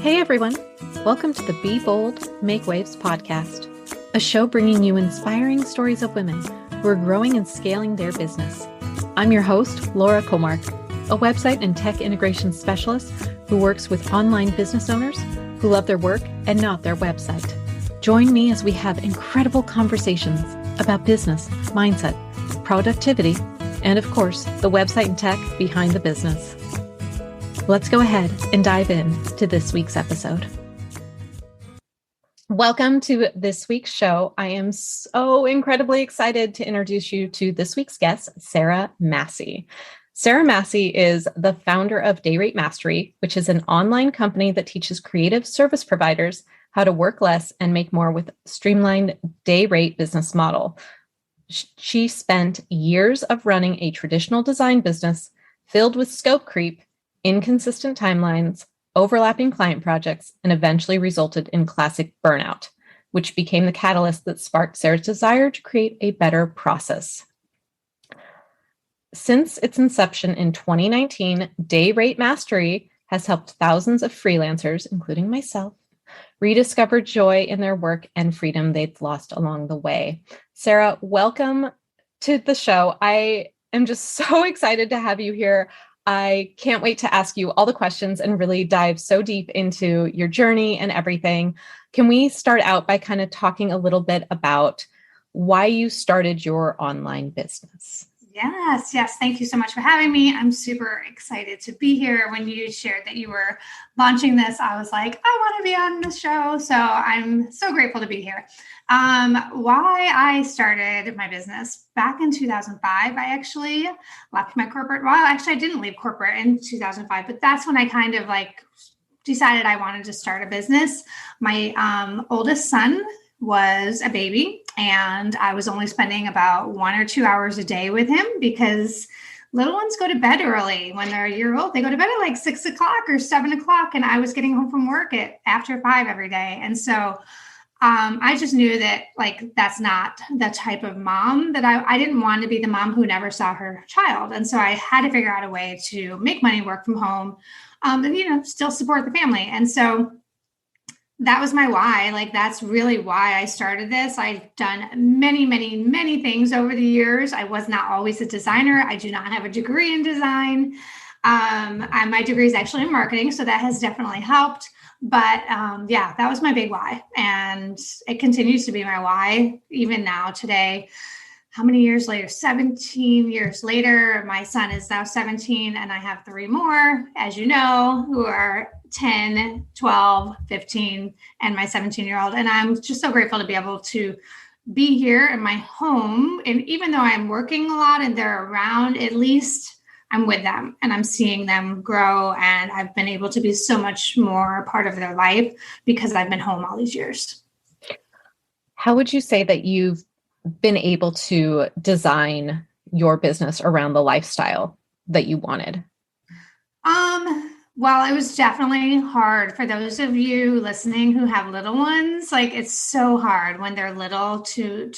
Hey everyone, welcome to the Be Bold, Make Waves podcast, a show bringing you inspiring stories of women who are growing and scaling their business. I'm your host, Laura Comark, a website and tech integration specialist who works with online business owners who love their work and not their website. Join me as we have incredible conversations about business, mindset, productivity, and of course, the website and tech behind the business. Let's go ahead and dive in to this week's episode. Welcome to this week's show. I am so incredibly excited to introduce you to this week's guest, Sarah Masci. Sarah Masci is the founder of Day Rate Mastery, which is an online company that teaches creative service providers how to work less and make more with streamlined day rate business model. She spent years of running a traditional design business filled with scope creep, inconsistent timelines, overlapping client projects, and eventually resulted in classic burnout, which became the catalyst that sparked Sarah's desire to create a better process. Since its inception in 2019, Day Rate Mastery has helped thousands of freelancers, including myself, rediscover joy in their work and freedom they've lost along the way. Sarah, welcome to the show. I am just so excited to have you here. I can't wait to ask you all the questions and really dive so deep into your journey and everything. Can we start out by kind of talking a little bit about why you started your online business? Yes. Thank you so much for having me. I'm super excited to be here. When you shared that you were launching this, I was like, I want to be on the show. So I'm so grateful to be here. Why I started my business back in 2005, I actually left my corporate. Well, actually, I didn't leave corporate in 2005, but that's when I kind of decided I wanted to start a business. My oldest son was a baby, and I was only spending about 1 or 2 hours a day with him because little ones go to bed early. When they're a year old, they go to bed at 6 o'clock or 7 o'clock. And I was getting home from work at after 5 every day. And so I just knew that that's not the type of mom that I didn't want to be the mom who never saw her child. And so I had to figure out a way to make money, work from home, and, still support the family. And so that was my why. That's really why I started this. I've done many, many, many things over the years. I was not always a designer. I do not have a degree in design. And my degree is actually in marketing, so that has definitely helped. But that was my big why. And it continues to be my why even now today. How many years later? 17 years later, my son is now 17 and I have 3 more, as you know, who are 10, 12, 15, and my 17-year-old. And I'm just so grateful to be able to be here in my home. And even though I'm working a lot and they're around, at least I'm with them and I'm seeing them grow. And I've been able to be so much more a part of their life because I've been home all these years. How would you say that you've been able to design your business around the lifestyle that you wanted? Well, it was definitely hard for those of you listening who have little ones. It's so hard when they're little to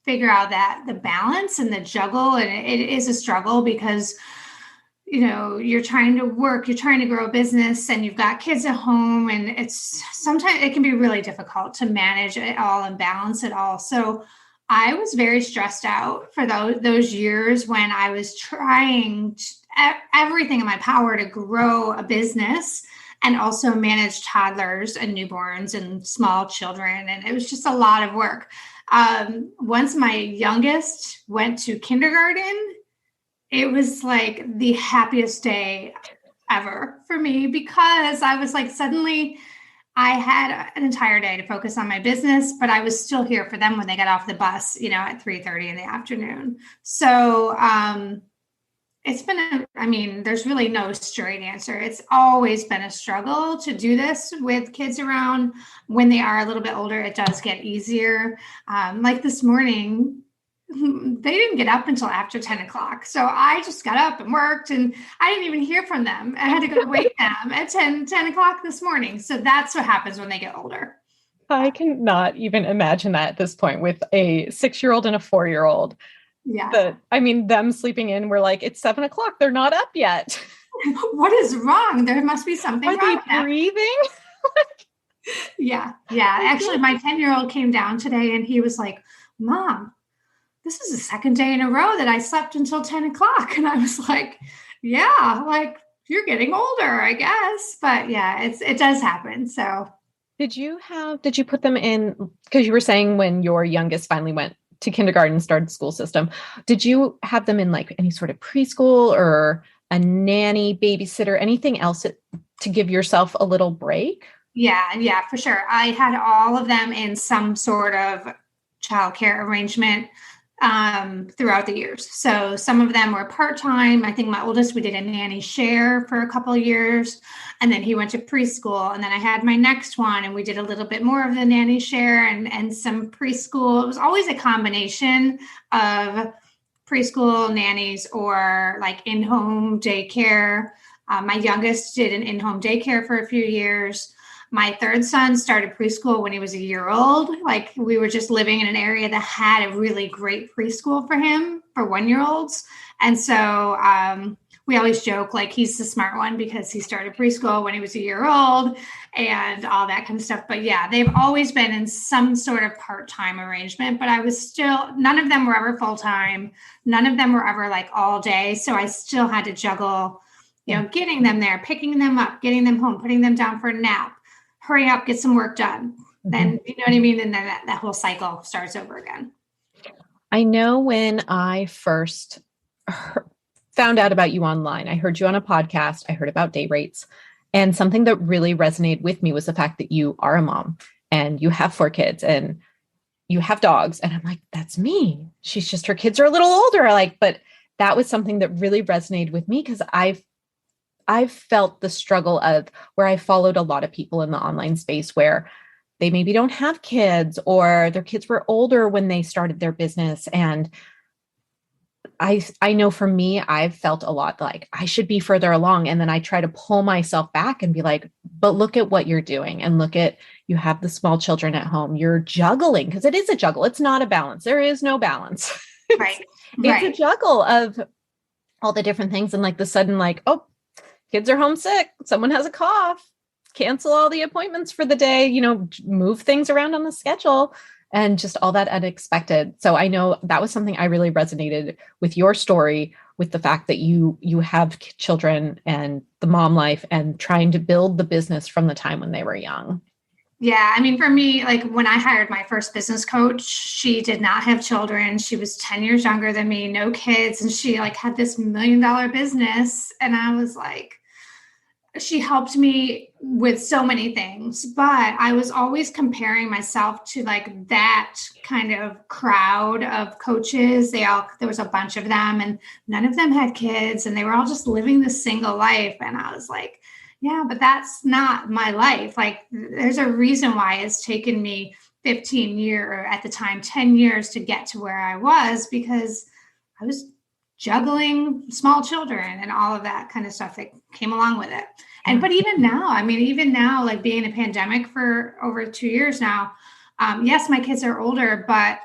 figure out that the balance and the juggle. And it is a struggle because, you're trying to work, you're trying to grow a business, and you've got kids at home. And sometimes it can be really difficult to manage it all and balance it all. So I was very stressed out for those years when I was trying everything in my power to grow a business and also manage toddlers and newborns and small children. And it was just a lot of work. Once my youngest went to kindergarten, it was the happiest day ever for me because I was suddenly I had an entire day to focus on my business, but I was still here for them when they got off the bus, at 3:30 in the afternoon. So it's been, there's really no straight answer. It's always been a struggle to do this with kids around. When they are a little bit older, it does get easier. This morning, they didn't get up until after 10 o'clock. So I just got up and worked and I didn't even hear from them. I had to go wake them at 10 o'clock this morning. So that's what happens when they get older. I cannot even imagine that at this point with a 6-year-old and a 4-year-old. Yeah. Them sleeping in, we're it's 7 o'clock. They're not up yet. What is wrong? There must be something wrong. Are they breathing? Yeah. Yeah. Actually, my 10-year-old came down today and he was like, Mom, this is the second day in a row that I slept until 10 o'clock. And I was like, yeah, like you're getting older, I guess. But yeah, it does happen. So Did you put them in, because you were saying when your youngest finally went to kindergarten, started school system, did you have them in like any sort of preschool or a nanny, babysitter, anything else to give yourself a little break? yeah, for sure. I had all of them in some sort of childcare arrangement throughout the years. So some of them were part-time. I think my oldest, we did a nanny share for a couple of years, and then he went to preschool. And then I had my next one, and we did a little bit more of the nanny share and some preschool. It was always a combination of preschool nannies or like in-home daycare. My youngest did an in-home daycare for a few years. My third son started preschool when he was a year old. Like we were just living in an area that had a really great preschool for him for 1-year-olds. And so we always joke like he's the smart one because he started preschool when he was a year old and all that kind of stuff. But yeah, they've always been in some sort of part-time arrangement, but I was still, none of them were ever full-time. None of them were ever like all day. So I still had to juggle, getting them there, picking them up, getting them home, putting them down for a nap. Hurry up, get some work done. Then, you know what I mean? And then that whole cycle starts over again. I know when I first found out about you online, I heard you on a podcast, I heard about day rates, and something that really resonated with me was the fact that you are a mom and you have 4 kids and you have dogs. And I'm like, that's me. She's just, her kids are a little older. But that was something that really resonated with me because I've felt the struggle of where I followed a lot of people in the online space where they maybe don't have kids or their kids were older when they started their business. And I know for me, I've felt a lot like I should be further along. And then I try to pull myself back and be like, but look at what you're doing. And look at, you have the small children at home. You're juggling because it is a juggle. It's not a balance. There is no balance. Right. It's a juggle of all the different things. And like the sudden, like, oh, kids are homesick. Someone has a cough. Cancel all the appointments for the day, move things around on the schedule and just all that unexpected. So I know that was something I really resonated with your story, with the fact that you have children and the mom life and trying to build the business from the time when they were young. Yeah. I mean, for me, like when I hired my first business coach, she did not have children. She was 10 years younger than me, no kids. And she like had this $1 million business. And I was like, she helped me with so many things, but I was always comparing myself to like that kind of crowd of coaches. There was a bunch of them and none of them had kids and they were all just living this single life. And I was like, yeah, but that's not my life. Like there's a reason why it's taken me 15 years, or at the time, 10 years to get to where I was, because I was juggling small children and all of that kind of stuff that came along with it. And, but even now, like being in a pandemic for over 2 years now, yes, my kids are older, but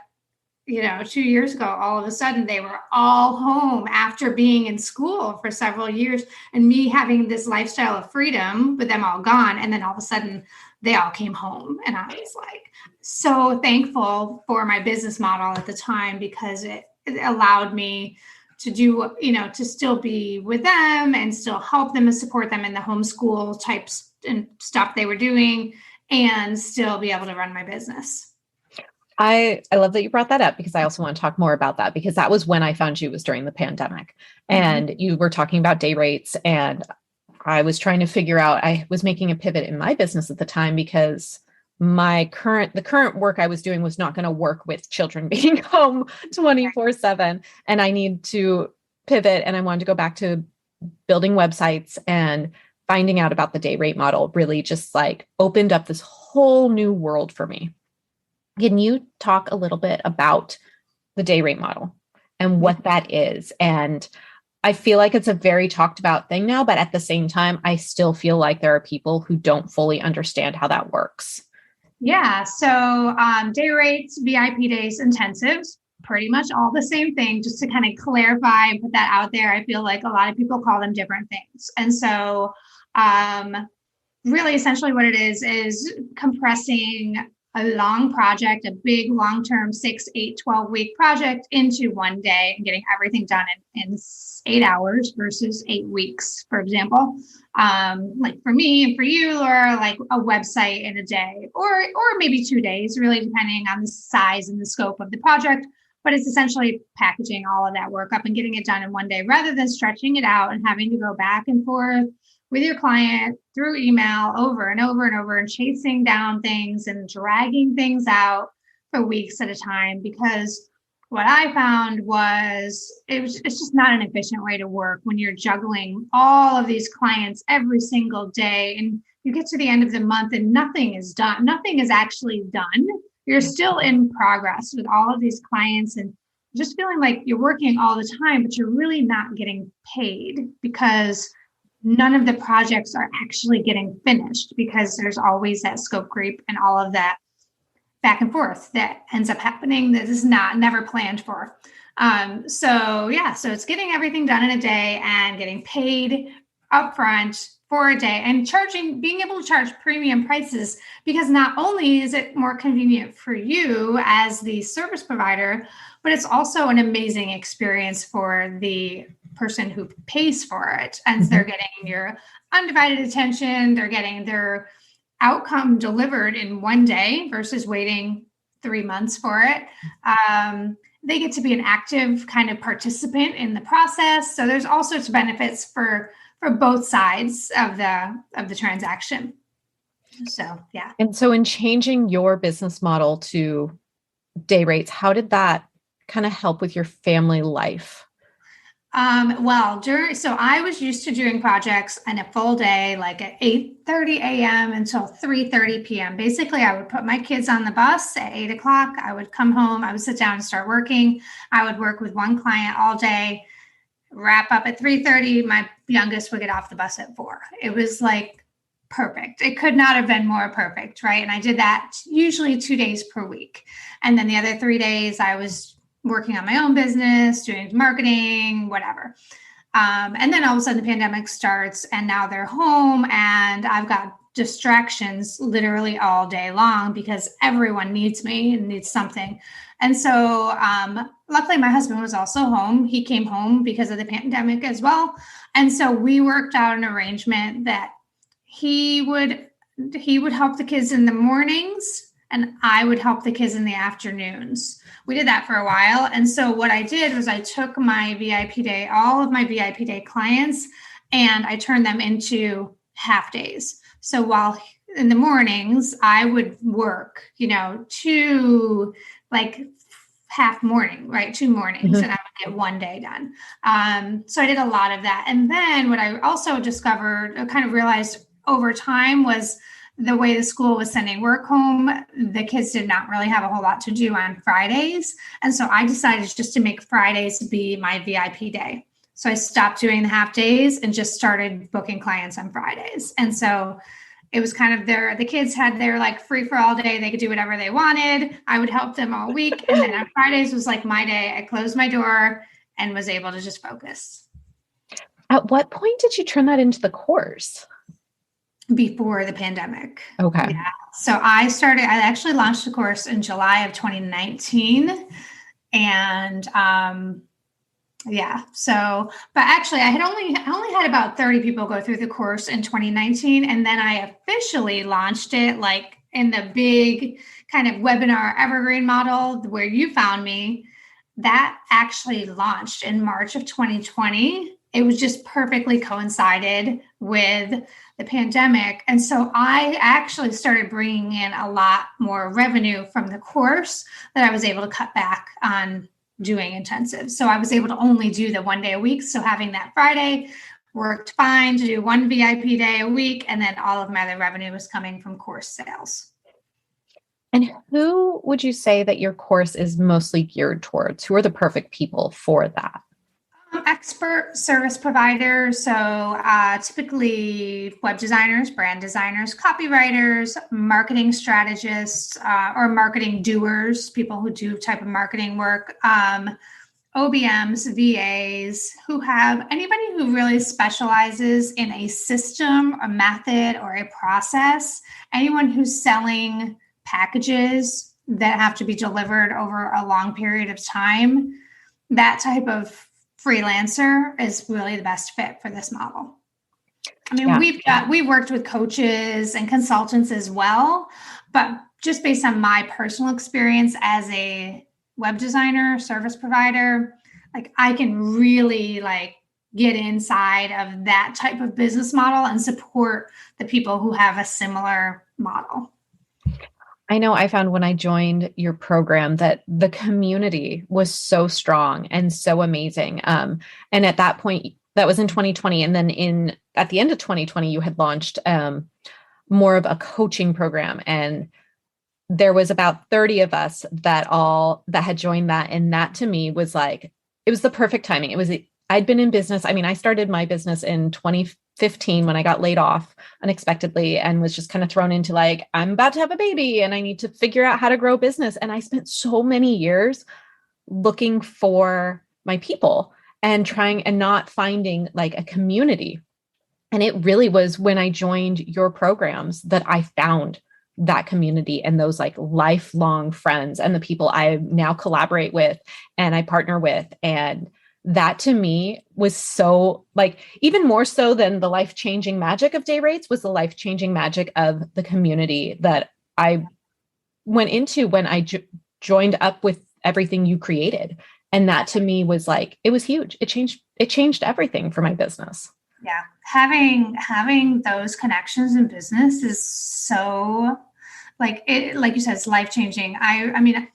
2 years ago, all of a sudden they were all home after being in school for several years and me having this lifestyle of freedom with them all gone. And then all of a sudden they all came home. And I was like, so thankful for my business model at the time, because it allowed me to do, to still be with them and still help them and support them in the homeschool types and stuff they were doing and still be able to run my business. I love that you brought that up, because I also want to talk more about that, because that was when I found you, was during the pandemic, and you were talking about day rates, and I was trying to figure out, I was making a pivot in my business at the time because the current work I was doing was not going to work with children being home 24/7. And I need to pivot. And I wanted to go back to building websites, and finding out about the day rate model really just like opened up this whole new world for me. Can you talk a little bit about the day rate model and what that is? And I feel like it's a very talked about thing now, but at the same time, I still feel like there are people who don't fully understand how that works. Yeah. So day rates, VIP days, intensives, pretty much all the same thing. Just to kind of clarify and put that out there, I feel like a lot of people call them different things. And so really essentially what it is compressing a long project, a big long-term 6, 8, 12-week project into one day and getting everything done in 8 hours versus 8 weeks, for example. Like for me and for you, or like a website in a day, or maybe 2 days, really depending on the size and the scope of the project. But it's essentially packaging all of that work up and getting it done in one day rather than stretching it out and having to go back and forth with your client through email over and over and over and chasing down things and dragging things out for weeks at a time. Because what I found was it's just not an efficient way to work when you're juggling all of these clients every single day and you get to the end of the month and nothing is done. Nothing is actually done. You're still in progress with all of these clients and just feeling like you're working all the time, but you're really not getting paid because none of the projects are actually getting finished because there's always that scope creep and all of that back and forth that ends up happening that is never planned for. So it's getting everything done in a day and getting paid upfront for a day and being able to charge premium prices, because not only is it more convenient for you as the service provider, but it's also an amazing experience for the person who pays for it. And they're getting your undivided attention. They're getting their outcome delivered in one day versus waiting 3 months for it. They get to be an active kind of participant in the process. So there's all sorts of benefits for both sides of the transaction. So, yeah. And so in changing your business model to day rates, how did that kind of help with your family life? So I was used to doing projects in a full day, like at 8:30 a.m. until 3:30 p.m. Basically, I would put my kids on the bus at 8 o'clock. I would come home. I would sit down and start working. I would work with one client all day, wrap up at 3:30. My youngest would get off the bus at 4. It was like perfect. It could not have been more perfect, right? And I did that usually 2 days per week. And then the other 3 days I was working on my own business, doing marketing, whatever. And then all of a sudden the pandemic starts and now they're home and I've got distractions literally all day long because everyone needs me and needs something. And so luckily my husband was also home. He came home because of the pandemic as well. And so we worked out an arrangement that he would help the kids in the mornings and I would help the kids in the afternoons. We did that for a while. And so what I did was I took my VIP day, all of my VIP day clients, and I turned them into half days. So while in the mornings, I would work, 2 half morning, right? 2 mornings, and I would get 1 day done. So I did a lot of that. And then what I also discovered, kind of realized over time was the way the school was sending work home, the kids did not really have a whole lot to do on Fridays. And so I decided just to make Fridays be my VIP day. So I stopped doing the half days and just started booking clients on Fridays. And so it was kind of the kids had their free for all day. They could do whatever they wanted. I would help them all week. And then on Fridays was like my day. I closed my door and was able to just focus. At what point did you turn that into the course? Before the pandemic. Okay. Yeah. So I actually launched the course in July of 2019. And but actually I only had about 30 people go through the course in 2019. And then I officially launched it in the big kind of webinar evergreen model where you found me. That actually launched in March of 2020. It was just perfectly coincided with the pandemic. And so I actually started bringing in a lot more revenue from the course that I was able to cut back on doing intensive. So I was able to only do the 1 day a week. So having that Friday worked fine to do 1 VIP day a week. And then all of my other revenue was coming from course sales. And who would you say that your course is mostly geared towards? Who are the perfect people for that? Expert service providers. So typically web designers, brand designers, copywriters, marketing strategists, or marketing doers, people who do type of marketing work, OBMs, VAs, anybody who really specializes in a system, a method, or a process, anyone who's selling packages that have to be delivered over a long period of time, that type of freelancer is really the best fit for this model. I mean, we've worked with coaches and consultants as well, but just based on my personal experience as a web designer, service provider, like I can really like get inside of that type of business model and support the people who have a similar model. I know I found when I joined your program that the community was so strong and so amazing. And at that point, that was in 2020. And then at the end of 2020, you had launched more of a coaching program. And there was about 30 of us that had joined that. And that to me was like, it was the perfect timing. I'd been in business. I mean, I started my business in 2015 when I got laid off unexpectedly and was just kind of thrown into like, I'm about to have a baby and I need to figure out how to grow business. And I spent so many years looking for my people and trying and not finding like a community. And it really was when I joined your programs that I found that community and those like lifelong friends and the people I now collaborate with and I partner with. And that to me was so like, even more so than the life-changing magic of day rates was the life-changing magic of the community that I went into when I joined up with everything you created. And that to me was like, it was huge. It changed everything for my business. Yeah. Having those connections in business is so like you said, it's life-changing. I mean,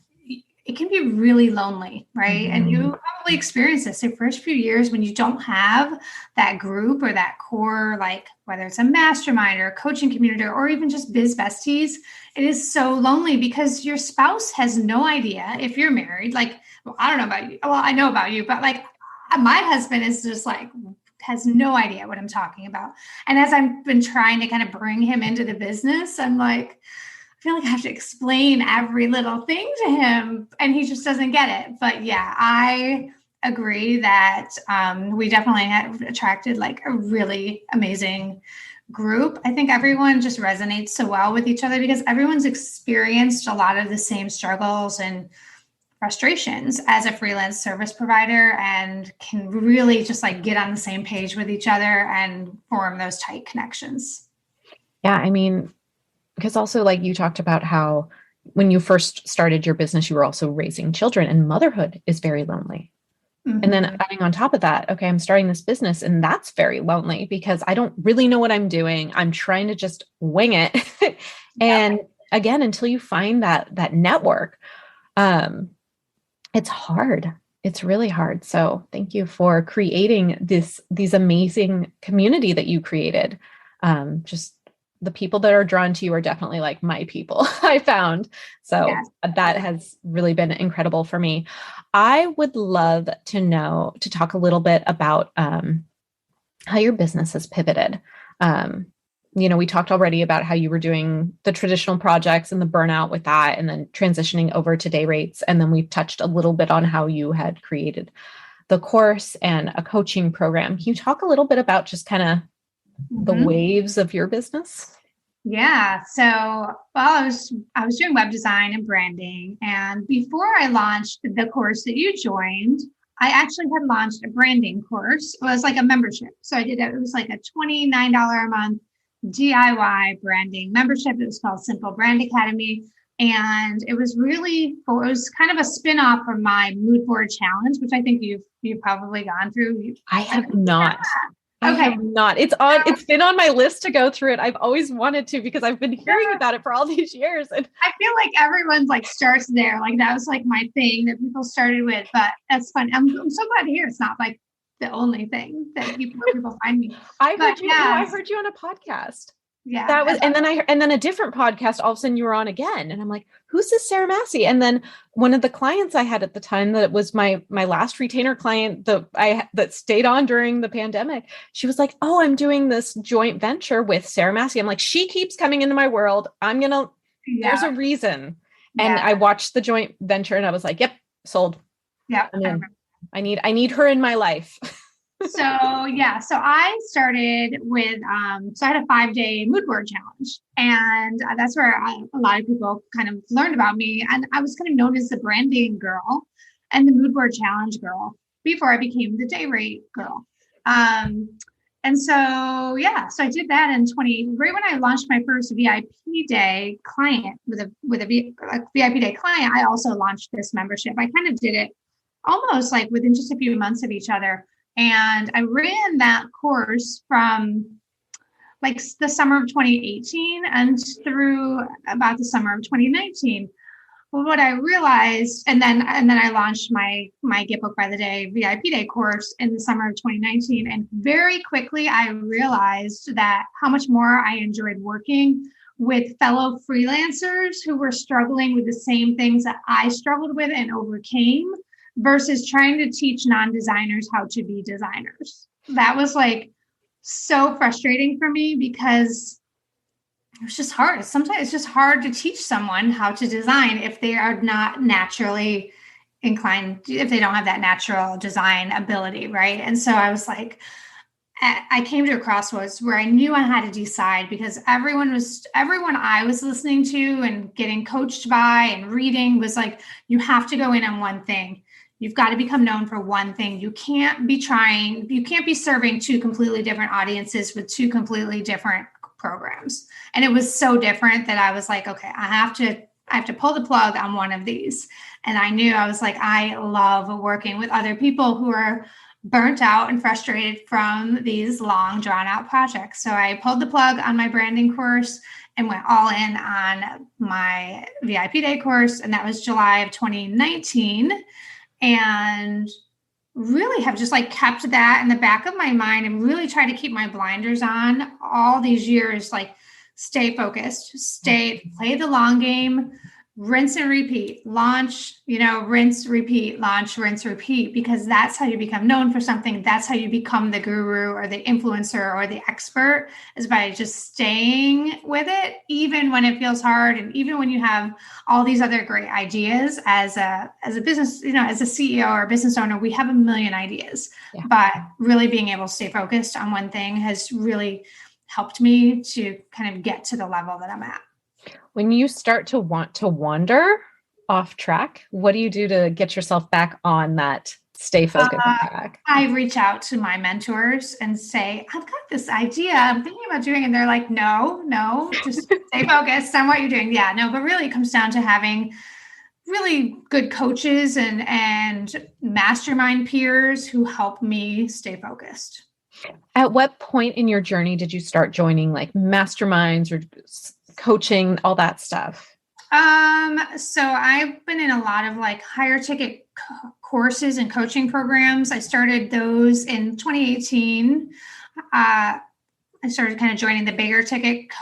it can be really lonely, right? Mm-hmm. And you probably experience this the first few years when you don't have that group or that core, like whether it's a mastermind or a coaching community or even just biz besties, it is so lonely because your spouse has no idea if you're married. Like, well, I don't know about you. Well, I know about you, but like my husband is just like, has no idea what I'm talking about. And as I've been trying to kind of bring him into the business, I'm like, I feel like I have to explain every little thing to him and he just doesn't get it. But yeah, I agree that we definitely have attracted like a really amazing group. I think everyone just resonates so well with each other because everyone's experienced a lot of the same struggles and frustrations as a freelance service provider and can really just like get on the same page with each other and form those tight connections. Yeah, I mean, because also like you talked about how when you first started your business, you were also raising children and motherhood is very lonely. Mm-hmm. And then adding on top of that, okay, I'm starting this business and that's very lonely because I don't really know what I'm doing. I'm trying to just wing it. And again, until you find that network, it's hard. It's really hard. So thank you for creating these amazing community that you created. Just the people that are drawn to you are definitely like my people I found. So that has really been incredible for me. I would love to talk a little bit about how your business has pivoted. We talked already about how you were doing the traditional projects and the burnout with that, and then transitioning over to day rates. And then we've touched a little bit on how you had created the course and a coaching program. Can you talk a little bit about just kind of the waves of your business? Yeah. So, I was doing web design and branding. And before I launched the course that you joined, I actually had launched a branding course. It was like a membership. So I did it. It was like a $29 a month DIY branding membership. It was called Simple Brand Academy. And it was kind of a spin-off from my mood board challenge, which I think you've probably gone through. I have not. Okay. I have not. It's been on my list to go through it. I've always wanted to because I've been hearing about it for all these years. And I feel like everyone's like starts there. Like that was like my thing that people started with, but that's fun. I'm so glad to hear it's not like the only thing that people find me. I heard you on a podcast. Yeah. That was, and then a different podcast, all of a sudden you were on again. And I'm like, who's this Sarah Masci? And then one of the clients I had at the time that was my last retainer client that stayed on during the pandemic, she was like, oh, I'm doing this joint venture with Sarah Masci. I'm like, she keeps coming into my world. There's a reason. And I watched the joint venture and I was like, yep, sold. Yeah. I need her in my life. So I started with, so I had a 5-day mood board challenge, and that's where a lot of people kind of learned about me. And I was kind of known as the branding girl and the mood board challenge girl before I became the day rate girl. And so I did that in right when I launched my first VIP day client with a VIP day client, I also launched this membership. I kind of did it almost like within just a few months of each other. And I ran that course from like the summer of 2018 and through about the summer of 2019. Well, what I realized, and then I launched my Get Booked by the Day VIP Day course in the summer of 2019. And very quickly, I realized that how much more I enjoyed working with fellow freelancers who were struggling with the same things that I struggled with and overcame, versus trying to teach non-designers how to be designers. That was like so frustrating for me because it was just hard. Sometimes it's just hard to teach someone how to design if they are not naturally inclined, if they don't have that natural design ability, right? And so I was like, I came to a crossroads where I knew I had to decide, because everyone I was listening to and getting coached by and reading was like, you have to go in on one thing. You've got to become known for one thing. You can't be serving two completely different audiences with two completely different programs. And it was so different that I was like, okay, I have to pull the plug on one of these. And I knew, I was like, I love working with other people who are burnt out and frustrated from these long drawn out projects. So I pulled the plug on my branding course and went all in on my VIP Day course. And that was July of 2019. And really have just like kept that in the back of my mind and really try to keep my blinders on all these years, like stay focused, play the long game, rinse and repeat, launch, rinse, repeat, launch, rinse, repeat, because that's how you become known for something. That's how you become the guru or the influencer or the expert, is by just staying with it, even when it feels hard. And even when you have all these other great ideas as a business, as a CEO or a business owner, we have a million ideas, but really being able to stay focused on one thing has really helped me to kind of get to the level that I'm at. When you start to want to wander off track, what do you do to get yourself back on that stay focused track? I reach out to my mentors and say, I've got this idea I'm thinking about doing. And they're like, no, just stay focused on what you're doing. Yeah, no, but really it comes down to having really good coaches and mastermind peers who help me stay focused. At what point in your journey did you start joining like masterminds or coaching, all that stuff? So I've been in a lot of like higher ticket courses and coaching programs. I started those in 2018. I started kind of joining the bigger ticket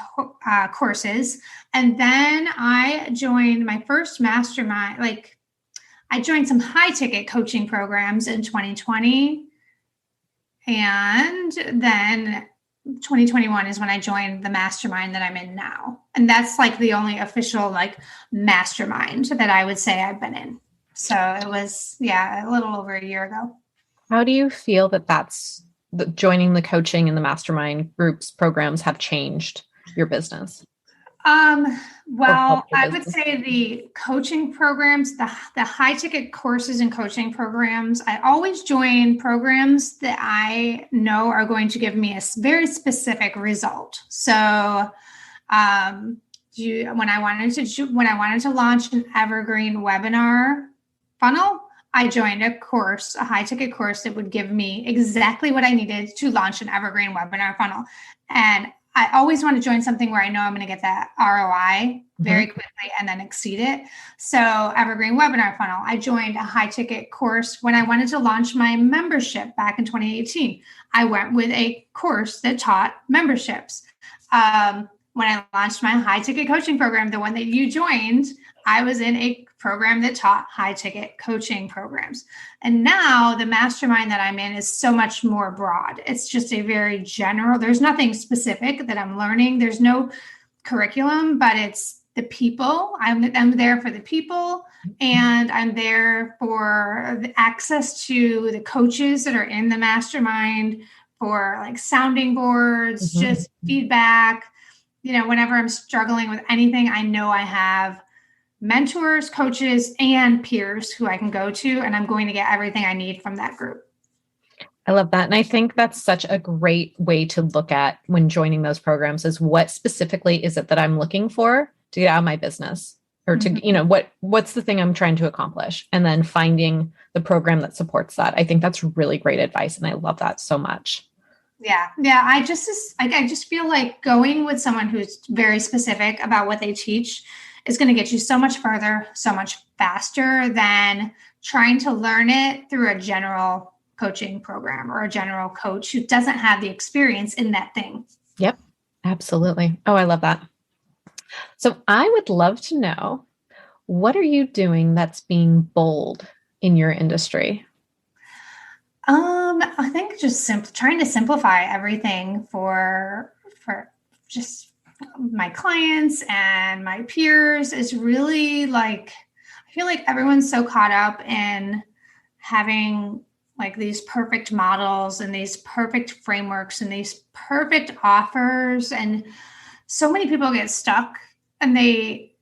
courses. And then I joined my first mastermind. Like I joined some high ticket coaching programs in 2020. And then 2021 is when I joined the mastermind that I'm in now. And that's like the only official like mastermind that I would say I've been in. So it was, a little over a year ago. How do you feel that joining the coaching and the mastermind groups programs have changed your business? Well, I would say the coaching programs, the high ticket courses and coaching programs, I always join programs that I know are going to give me a very specific result. So, when I wanted to launch an evergreen webinar funnel, I joined a high ticket course that would give me exactly what I needed to launch an evergreen webinar funnel. And I always want to join something where I know I'm going to get that ROI very quickly and then exceed it. So evergreen webinar funnel, I joined a high ticket course when I wanted to launch my membership back in 2018. I went with a course that taught memberships. When I launched my high ticket coaching program, the one that you joined, I was in a program that taught high ticket coaching programs. And now the mastermind that I'm in is so much more broad. It's just a very general, there's nothing specific that I'm learning. There's no curriculum, but it's the people. I'm there for the people, and I'm there for the access to the coaches that are in the mastermind, for like sounding boards, just feedback. Whenever I'm struggling with anything, I know I have mentors, coaches, and peers who I can go to, and I'm going to get everything I need from that group. I love that. And I think that's such a great way to look at when joining those programs is what specifically is it that I'm looking for to get out of my business, or to, what's the thing I'm trying to accomplish, and then finding the program that supports that. I think that's really great advice. And I love that so much. Yeah. I just feel like going with someone who's very specific about what they teach is going to get you so much further, so much faster than trying to learn it through a general coaching program or a general coach who doesn't have the experience in that thing. Yep, absolutely. Oh, I love that. So I would love to know, what are you doing that's being bold in your industry? I think just trying to simplify everything for just my clients and my peers is really like, I feel like everyone's so caught up in having like these perfect models and these perfect frameworks and these perfect offers. And so many people get stuck and they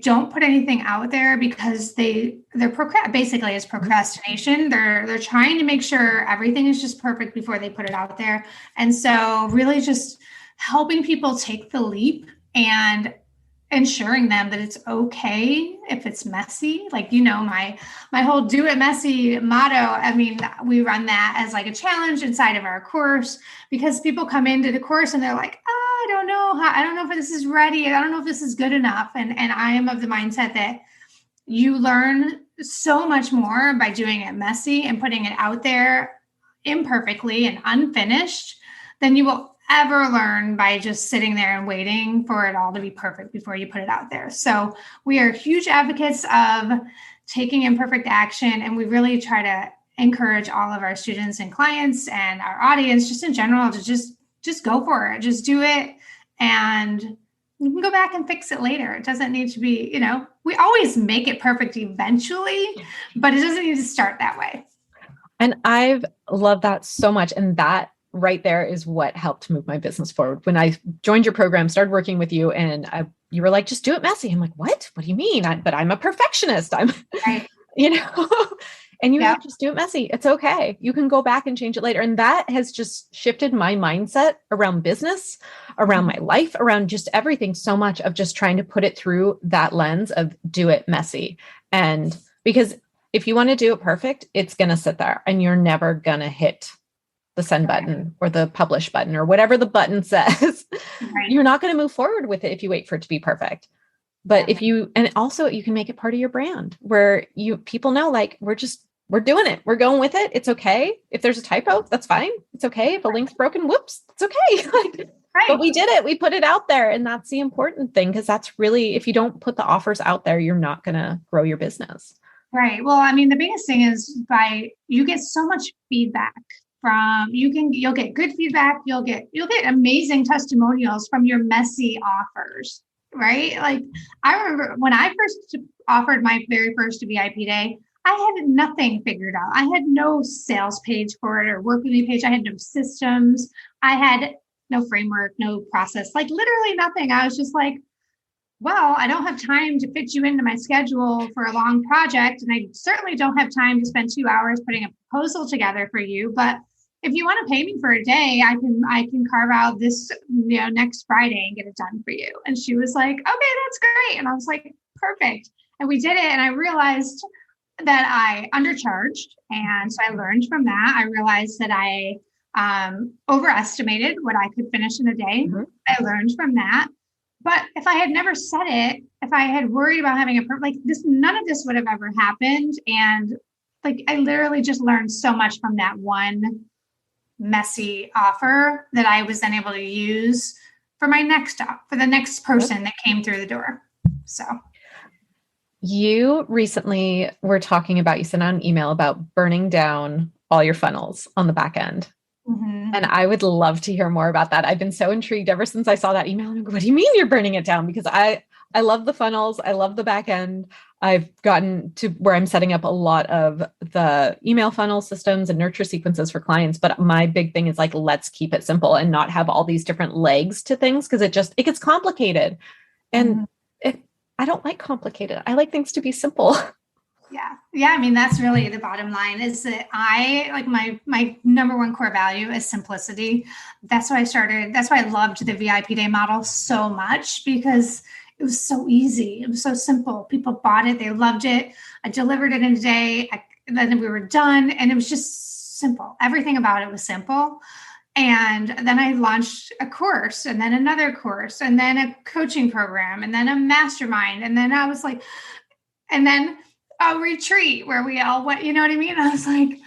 don't put anything out there because basically it's procrastination. They're trying to make sure everything is just perfect before they put it out there. And so really just helping people take the leap and ensuring them that it's okay if it's messy. Like, my whole do it messy motto. I mean, we run that as like a challenge inside of our course, because people come into the course and they're like, I don't know if this is ready. I don't know if this is good enough. And I am of the mindset that you learn so much more by doing it messy and putting it out there imperfectly and unfinished than you will ever learn by just sitting there and waiting for it all to be perfect before you put it out there. So we are huge advocates of taking imperfect action, and we really try to encourage all of our students and clients and our audience just in general to just go for it. Just do it, and you can go back and fix it later. It doesn't need to be, we always make it perfect eventually, but it doesn't need to start that way. And I've loved that so much. And that right there is what helped move my business forward. When I joined your program, started working with you, and you were like, just do it messy. I'm like, what do you mean? But I'm a perfectionist. I'm, right. And you were like, just do it messy. It's okay. You can go back and change it later. And that has just shifted my mindset around business, around my life, around just everything, so much of just trying to put it through that lens of do it messy. And because if you want to do it perfect, it's going to sit there and you're never going to hit the send button or the publish button or whatever the button says. Right. You're not going to move forward with it if you wait for it to be perfect. But if you, and also you can make it part of your brand where people know, like, we're doing it. We're going with it. It's okay. If there's a typo, that's fine. It's okay. If a link's broken, whoops, it's okay. But we did it. We put it out there. And that's the important thing, because that's really, if you don't put the offers out there, you're not going to grow your business. Right. Well, I mean, the biggest thing is you get so much feedback you'll get good feedback. You'll get amazing testimonials from your messy offers, right? Like, I remember when I first offered my very first VIP day, I had nothing figured out. I had no sales page for it or work with me page. I had no systems. I had no framework, no process, like literally nothing. I was just like, well, I don't have time to fit you into my schedule for a long project. And I certainly don't have time to spend 2 hours putting a proposal together for you. But if you want to pay me for a day, I can carve out this, next Friday and get it done for you. And she was like, okay, that's great. And I was like, perfect. And we did it. And I realized that I undercharged. And so I learned from that. I realized that I overestimated what I could finish in a day. Mm-hmm. I learned from that. But if I had never said it, if I had worried about having none of this would have ever happened. And I literally just learned so much from that one messy offer that I was then able to use for the next person that came through the door. So you recently were talking about, you sent out an email about burning down all your funnels on the back end. Mm-hmm. And I would love to hear more about that. I've been so intrigued ever since I saw that email. And I go, what do you mean you're burning it down? Because I I love the funnels. I love the back end. I've gotten to where I'm setting up a lot of the email funnel systems and nurture sequences for clients. But my big thing is like, let's keep it simple and not have all these different legs to things because it gets complicated. And I don't like complicated. I like things to be simple. Yeah. Yeah. I mean, that's really the bottom line is that I like my number one core value is simplicity. That's why I loved the VIP day model so much because it was so easy. It was so simple. People bought it. They loved it. I delivered it in a day. Then we were done. And it was just simple. Everything about it was simple. And then I launched a course and then another course and then a coaching program and then a mastermind. And then I was like, and then a retreat where we all went, you know what I mean? I was like,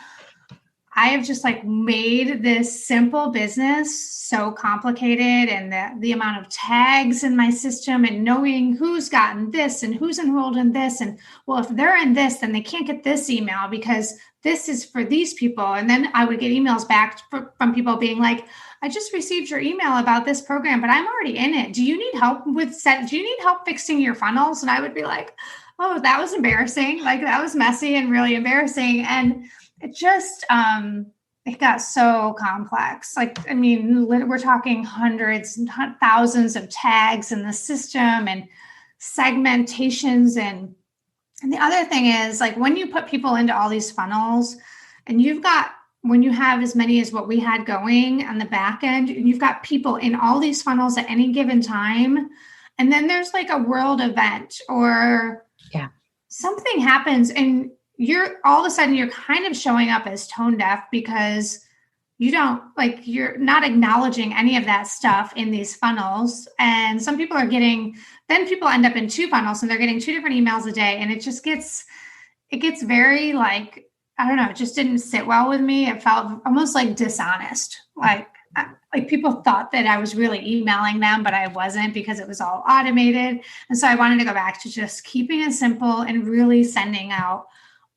I have just like made this simple business so complicated, and the amount of tags in my system and knowing who's gotten this and who's enrolled in this. And well, if they're in this, then they can't get this email because this is for these people. And then I would get emails back from people being like, I just received your email about this program, but I'm already in it. Do you need help do you need help fixing your funnels? And I would be like, oh, that was embarrassing. Like that was messy and really embarrassing. And it just, it got so complex. Like, I mean, we're talking hundreds and thousands of tags in the system and segmentations. And the other thing is like when you put people into all these funnels and when you have as many as what we had going on the back end, and you've got people in all these funnels at any given time. And then there's like a world event or something happens and you're all of a sudden you're kind of showing up as tone deaf because you're not acknowledging any of that stuff in these funnels. And some people then people end up in two funnels and they're getting two different emails a day. And it gets very like, I don't know, it just didn't sit well with me. It felt almost like dishonest. Like people thought that I was really emailing them, but I wasn't because it was all automated. And so I wanted to go back to just keeping it simple and really sending out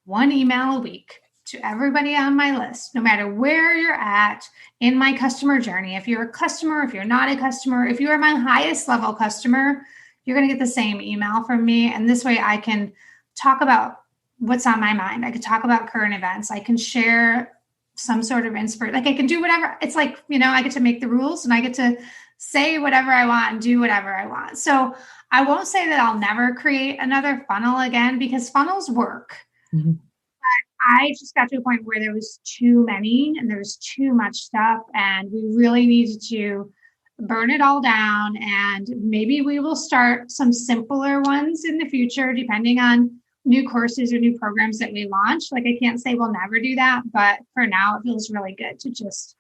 one email a week to everybody on my list, no matter where you're at in my customer journey. If you're a customer, if you're not a customer, if you are my highest level customer, you're going to get the same email from me. And this way I can talk about what's on my mind. I could talk about current events. I can share some sort of inspiration. Like I can do whatever. It's like, I get to make the rules and I get to say whatever I want and do whatever I want. So I won't say that I'll never create another funnel again because funnels work. Mm-hmm. But I just got to a point where there was too many and there was too much stuff and we really needed to burn it all down. And maybe we will start some simpler ones in the future, depending on new courses or new programs that we launch. Like I can't say we'll never do that, but for now it feels really good to just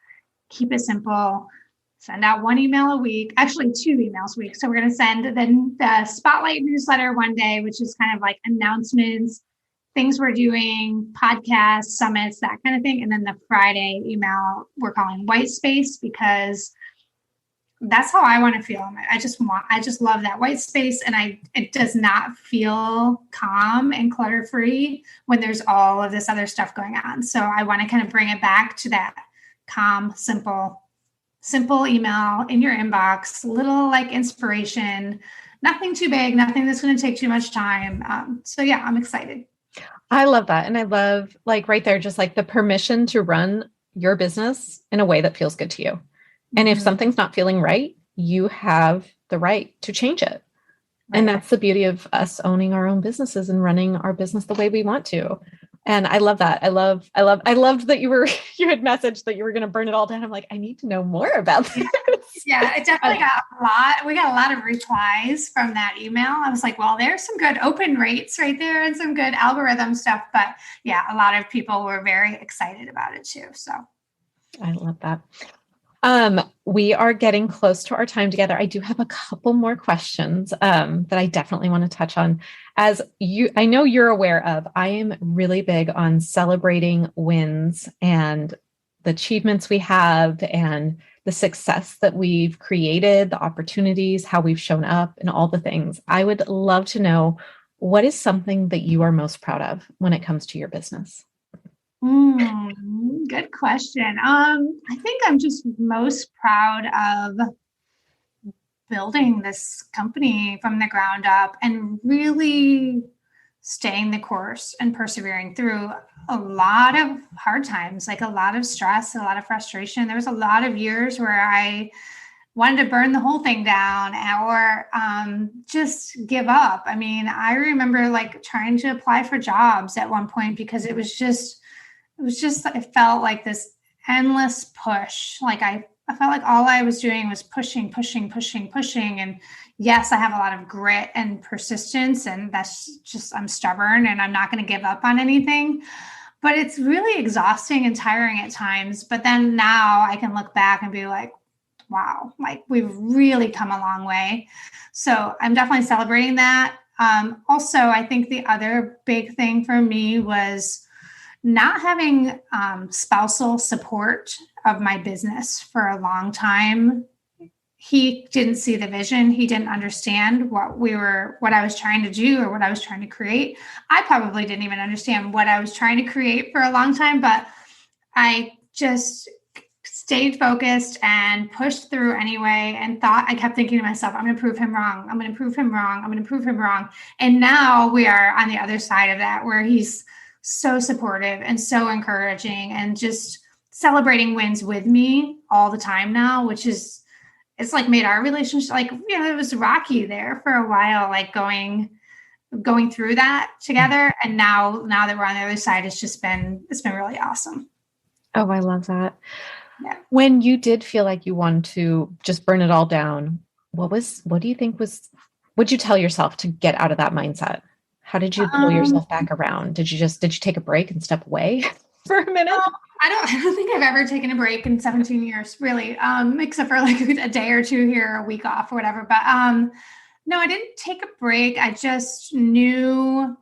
keep it simple, send out one email a week, actually 2 emails a week. So we're going to send the spotlight newsletter one day, which is kind of like announcements, things we're doing, podcasts, summits, that kind of thing. And then the Friday email we're calling white space because that's how I want to feel. I just love that white space. And it does not feel calm and clutter free when there's all of this other stuff going on. So I want to kind of bring it back to that calm, simple email in your inbox, little like inspiration, nothing too big, nothing that's going to take too much time. So yeah, I'm excited. I love that. And I love like right there, just like the permission to run your business in a way that feels good to you. And if something's not feeling right, you have the right to change it. Right. And that's the beauty of us owning our own businesses and running our business the way we want to. And I love that. I loved that you had messaged that you were going to burn it all down. I'm like, I need to know more about this. Yeah, it definitely got a lot. We got a lot of replies from that email. I was like, well, there's some good open rates right there and some good algorithm stuff. But yeah, a lot of people were very excited about it too. So I love that. We are getting close to our time together. I do have a couple more questions that I definitely want to touch on. I know you're aware of, I am really big on celebrating wins and the achievements we have and the success that we've created, the opportunities, how we've shown up and all the things. I would love to know, what is something that you are most proud of when it comes to your business? Good question. I think I'm just most proud of building this company from the ground up and really staying the course and persevering through a lot of hard times, like a lot of stress, a lot of frustration. There was a lot of years where I wanted to burn the whole thing down or just give up. I mean, I remember like trying to apply for jobs at one point because it felt like this endless push. Like I felt like all I was doing was pushing. And yes, I have a lot of grit and persistence, and that's just, I'm stubborn and I'm not going to give up on anything, but it's really exhausting and tiring at times. But then now I can look back and be like, wow, like we've really come a long way. So I'm definitely celebrating that. Also, I think the other big thing for me was not having spousal support of my business for a long time. He didn't see the vision. He didn't understand what I was trying to do or what I was trying to create. I probably didn't even understand what I was trying to create for a long time, but I just stayed focused and pushed through anyway and I kept thinking to myself, I'm going to prove him wrong. I'm going to prove him wrong. I'm going to prove him wrong. And now we are on the other side of that, where he's so supportive and so encouraging and just celebrating wins with me all the time now, which is, it's like made our relationship, like, you know, it was rocky there for a while, like going through that together. And now that we're on the other side, it's been really awesome. Oh, I love that. Yeah. When you did feel like you wanted to just burn it all down, what do you think what'd you tell yourself to get out of that mindset? How did you pull yourself back around? Did you take a break and step away for a minute? I don't think I've ever taken a break in 17 years, really, except for like a day or two here, a week off or whatever. But no, I didn't take a break. I just knew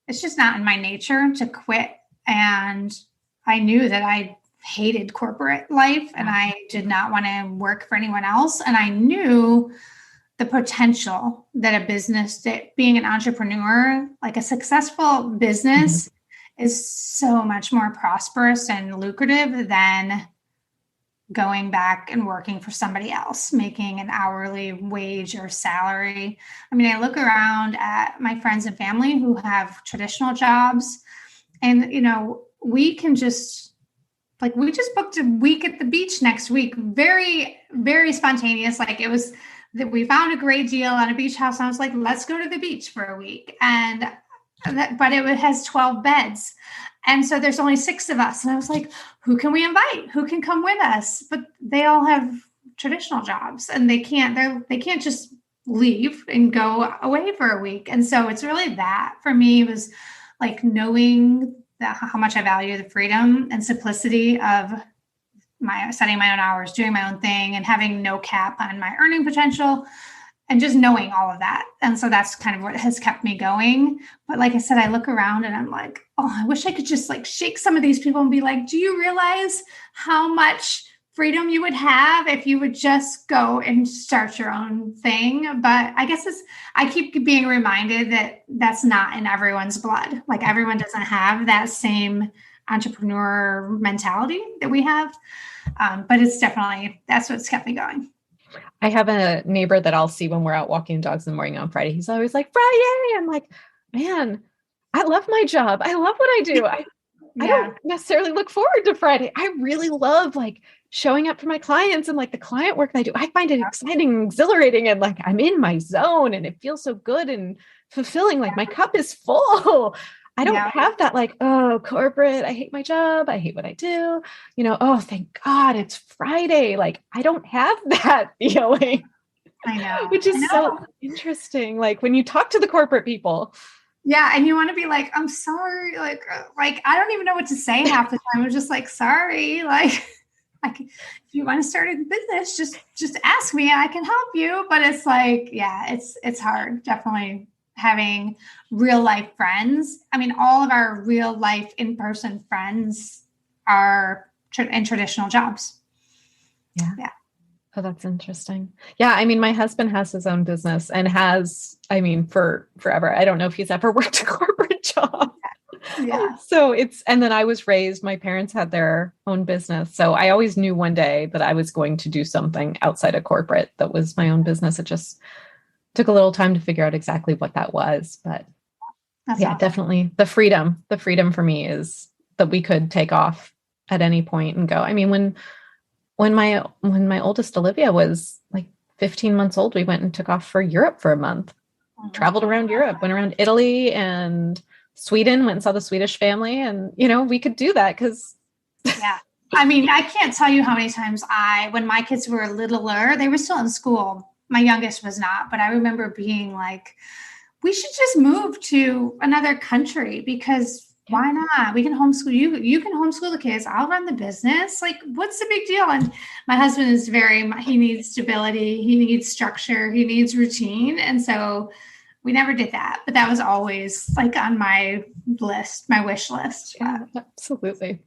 it's just not in my nature to quit. And I knew that I hated corporate life and I did not want to work for anyone else. And I knew the potential that that being an entrepreneur, like a successful business, is so much more prosperous and lucrative than going back and working for somebody else, making an hourly wage or salary. I mean, I look around at my friends and family who have traditional jobs, and, you know, we just booked a week at the beach next week. Very, very spontaneous. Like it was that we found a great deal on a beach house. And I was like, let's go to the beach for a week. But it has 12 beds. And so there's only 6 of us. And I was like, who can we invite? Who can come with us? But they all have traditional jobs and they can't just leave and go away for a week. And so it's really that for me was like knowing how much I value the freedom and simplicity of setting my own hours, doing my own thing, and having no cap on my earning potential, and just knowing all of that. And so that's kind of what has kept me going. But like I said, I look around and I'm like, oh, I wish I could just like shake some of these people and be like, do you realize how much freedom you would have if you would just go and start your own thing? But I guess I keep being reminded that that's not in everyone's blood. Like everyone doesn't have that same entrepreneur mentality that we have. But it's definitely, that's what's kept me going. I have a neighbor that I'll see when we're out walking dogs in the morning on Friday. He's always like, Friday. I'm like, man, I love my job. I love what I do. I don't necessarily look forward to Friday. I really love like showing up for my clients and like the client work that I do. I find it exciting and exhilarating and like I'm in my zone and it feels so good and fulfilling. Like my cup is full. I don't have that like, oh, corporate, I hate my job. I hate what I do. You know, oh, thank God it's Friday. Like, I don't have that feeling. I know. Which is so interesting. Like when you talk to the corporate people. Yeah. And you want to be like, I'm sorry. Like, I don't even know what to say half the time. I'm just like, sorry. Like if you want to start a business, just ask me and I can help you. But it's like, yeah, it's hard. Definitely. Having real life friends. I mean, all of our real life in-person friends are in traditional jobs. Yeah. Oh, that's interesting. Yeah. I mean, my husband has his own business and for forever. I don't know if he's ever worked a corporate job. Yeah. So and then I was raised, my parents had their own business. So I always knew one day that I was going to do something outside of corporate that was my own business. It just took a little time to figure out exactly what that was. But That's yeah, awesome. definitely the freedom for me is that we could take off at any point and go. I mean, when my oldest Olivia was like 15 months old, we went and took off for Europe for a month, traveled around Europe, went around Italy and Sweden, went and saw the Swedish family. And, we could do that because Yeah. I mean, I can't tell you how many times when my kids were littler, they were still in school. My youngest was not, but I remember being like, we should just move to another country because why not? We can homeschool you. You can homeschool the kids. I'll run the business. Like, what's the big deal? And my husband is he needs stability. He needs structure. He needs routine. And so we never did that, but that was always like on my list, my wish list. Yeah, absolutely.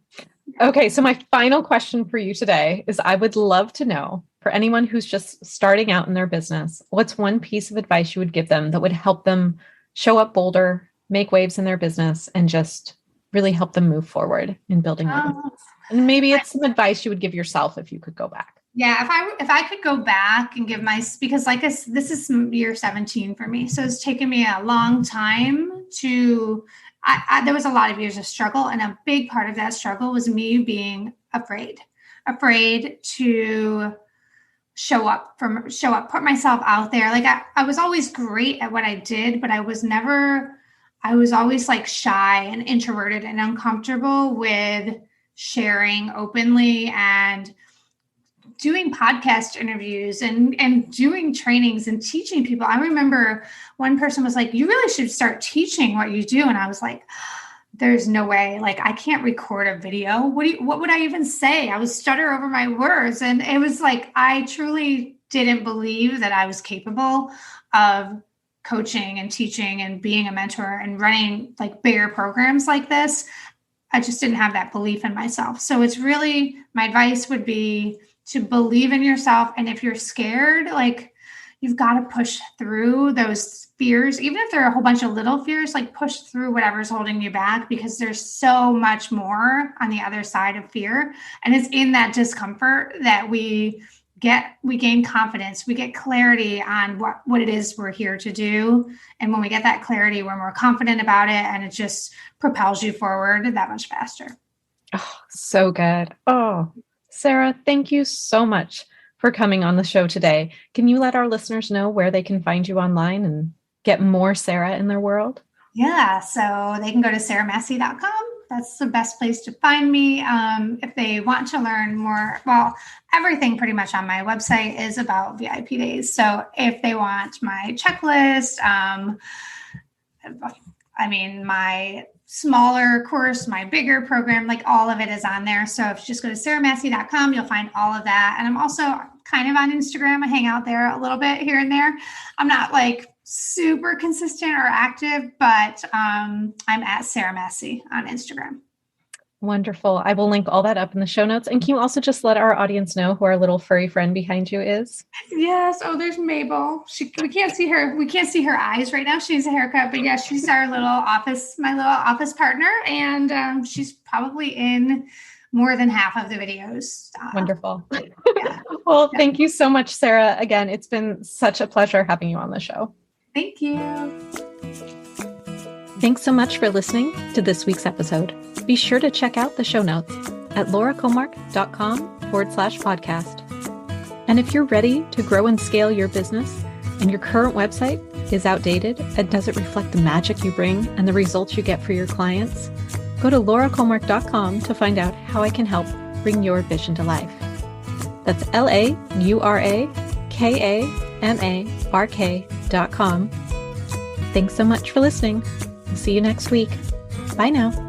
Okay. So my final question for you today is I would love to know, for anyone who's just starting out in their business, what's one piece of advice you would give them that would help them show up bolder, make waves in their business, and just really help them move forward in building their business? And maybe it's some advice you would give yourself if you could go back. Yeah, if I could go back and give because this is year 17 for me, so it's taken me a long time to. There was a lot of years of struggle, and a big part of that struggle was me being afraid to show up, put myself out there. Like I was always great at what I did, but I was always like shy and introverted and uncomfortable with sharing openly and doing podcast interviews and doing trainings and teaching people. I remember one person was like, you really should start teaching what you do. And I was like, there's no way. Like, I can't record a video. What would I even say? I would stutter over my words. And it was like, I truly didn't believe that I was capable of coaching and teaching and being a mentor and running like bigger programs like this. I just didn't have that belief in myself. So it's really, my advice would be to believe in yourself. And if you're scared, like, you've got to push through those fears, even if there are a whole bunch of little fears, like push through whatever's holding you back, because there's so much more on the other side of fear. And it's in that discomfort that we gain confidence, we get clarity on what it is we're here to do. And when we get that clarity, we're more confident about it, and it just propels you forward that much faster. Oh, so good. Oh, Sarah, thank you so much for coming on the show today. Can you let our listeners know where they can find you online and get more Sarah in their world? Yeah, so they can go to sarahmasci.com. That's the best place to find me. If they want to learn more, well, everything pretty much on my website is about VIP days. So if they want my checklist, my smaller course, my bigger program, like all of it is on there. So if you just go to sarahmasci.com, you'll find all of that. And I'm also kind of on Instagram. I hang out there a little bit here and there. I'm not like super consistent or active, but I'm at Sarah Masci on Instagram. Wonderful. I will link all that up in the show notes. And can you also just let our audience know who our little furry friend behind you is? Yes. Oh, there's Mabel. We can't see her. We can't see her eyes right now. She needs a haircut, but yeah, she's my little office partner. And she's probably in more than half of the videos. Wonderful. Yeah. Well, thank you so much, Sarah. Again, it's been such a pleasure having you on the show. Thank you. Thanks so much for listening to this week's episode. Be sure to check out the show notes at lauracomark.com/podcast. And if you're ready to grow and scale your business and your current website is outdated and doesn't reflect the magic you bring and the results you get for your clients, go to lauracomark.com to find out how I can help bring your vision to life. That's laurakomark.com. Thanks so much for listening. We'll see you next week. Bye now.